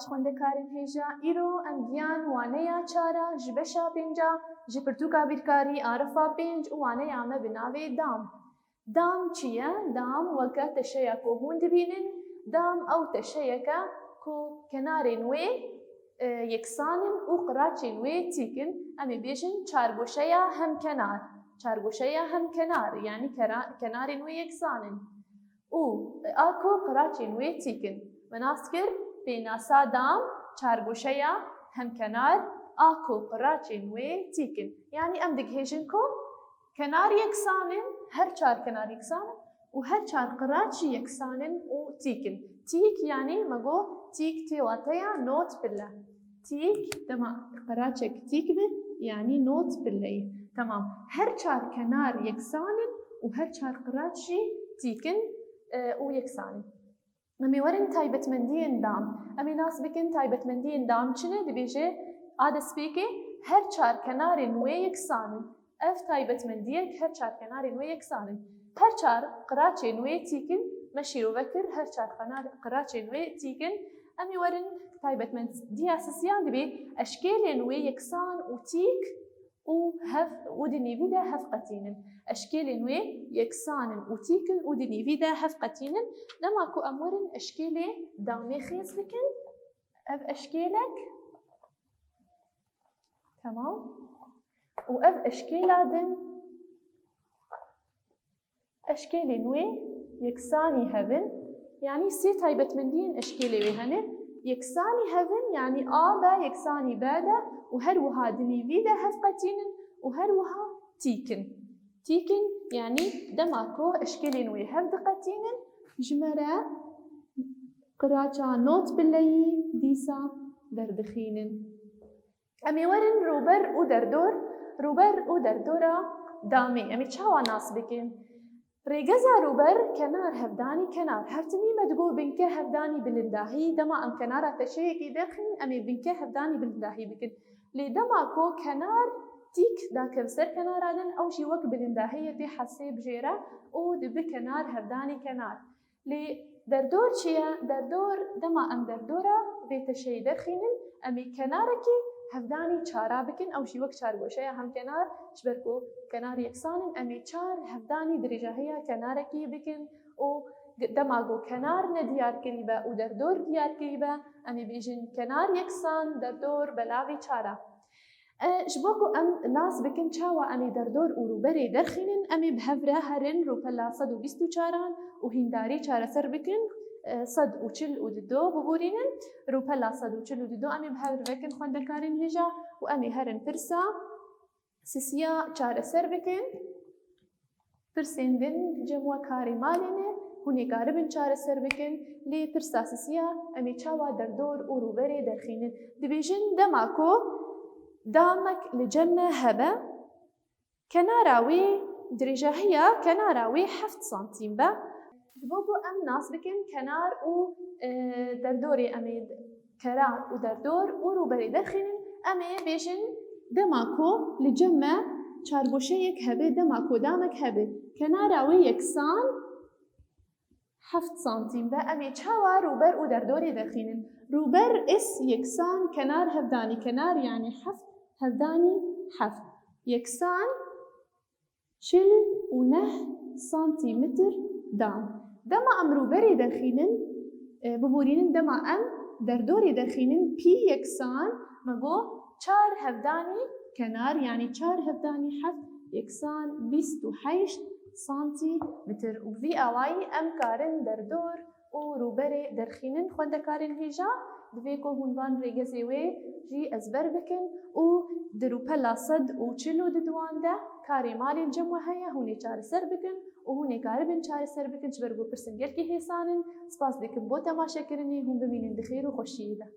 خوندەکارن هێژە ئیرۆ ئەم گیان وانەیە چارە ji beşa pênca ji pirtûka bîrkarî arifa pênc û waneya me bi navê dam. Dam çi ye? Dam weke teşeya ku hûn dibînin. Dam ew teşeyeke ku kenarên wê yeksanin û qiraçên wê tîk in. Em ê bêjin çargoşeya hemkenar. Çargoşeya hemkenar yani kenarên wê yeksanin. û a ku qiraçên wê tîk in. Me nas kir pênasa dam çargoşeya hemkenar a ku qiraçên wê tîk in. Yani em digihêjin ku kenar yeksanin, her çar kenar yeksanin û her çar qiraç jî yeksanin û tîk in. Tîk yani me got tîk tê wateya not pille. Tîk dema qiraçek tîk be yani not pilleyê. Tamam. Her çar kenar yeksanin û her çar qiraç jî tîk in û yeksanin. Em ê werin taybetmendiyên dam. Em ê nas bikin taybetmendiyên dam çi ne? Dibêje a destpêkê her çar kenarên wê yeksanin. Ev taybetmendiyek her çar kenarên wê yeksanin. Her çar qiraçên wê tîk in. Me şîrovekir her çar qiraçên wê tîk in. Em ê werin taybetmendiya sisiyan dibê eşkêlên wê yeksan û tîk û di nêvî de hev qetînin. Eşkêlên wê yeksanin û tîk in û di nêvî de hev qetînin. Dema ku em werin eşkêlê damê xêz bikin. Ev eşkêlek tamam. û ev eşkêla din eşkêlên wê yeksanî hevin. Yani sê taybetmendiyên eşkêlê wê hene. Yeksanî hevin yani a be yeksanî b de û her wiha di nêvî de hev qetînin û her wiha tîkin. Tîkin yani dema ku eşkêlên wê hev diqetînin ji me re qiraça not pilleyî dîsa derdixînin. Em ê werin rûber û derdor. Rûber û derdora damê. Em ê çawa nas bikin? Rêgeza rûber kenar hevdanî kenar. Her timî me digot binke hevdanî bilindahî. Dema em kenara teşeyekê dexin em ê binke hevdanî bilindahî bikin. Lê dema ku kenar tîk dakev ser kenara din ew jî wek bilindahiyê tê hesê bijêre û dibe kenar hevdanî kenar. Lê derdor çi ye? Derdor dema em derdora vê teşeyê derxînin em ê kenarekî hevdanî çara bikin ew jî wek çargoşeya hemkenar ji ber ku kenar yeksanin em ê çar hevdanî dirêjahiya kenarekî bikin û dema got kenar ne diyar kirîbe û derdor diyar kirîbe em ê bêjin kenar yeksan derdor belavî çara. Ji bo ku em nas bikin çawa em ê derdor û rûberê derxînin em ê bi hev re herin rûpela 124 û hîndarî çareser bikin 142 bibûrînin. Rûpela 142 em ê bi hev vekin xwendekarên hêja û em ê herin pirsa sisiya çareser bikin. Pirsên din cem we karê malê ne hûn ê karibin çareser bikin. Lê pirsa sisiya em ê çawa derdor û rûberê derxînin. Dibêjin dema ku damek li cem me hebe kenara wê dirêjahiya kenara wê 7 santîm be. Ji bo ku em nas bikin kenar û derdorê em ê kenar û derdor û rûberê derxînin em ê bêjin dema ku li cem me çargoşeyek hebe dema ku damek hebe kenara wê yeksan 7 santîm be em ê çawa rûber û derdorê derxînin. Rûber is yeksan kenar hevdanî kenar yani 7 hevdanî 7 yeksan 49 santîmetr dam. Dema em rûberê derxînin bibûrînin dema em derdorê derxînin pî yeksan me got 4 hevdanî kenar yani 4 hevdanî 7 yeksan 28 santîmetr û vî awayî em karin derdor û rûberê derxînin. Xwendekarên hêja divê ku hûn van rêgezê wê jî ezber bikin û di rûpela 142 de karê malên cem we heye hûn ê çareser bikin û hûn ê karibin çareser bikin ji ber ku pirsên gelkî hêsanin. Spas dikim bo temaşekirinê hûn bimînin di xêr û xweşiyê de.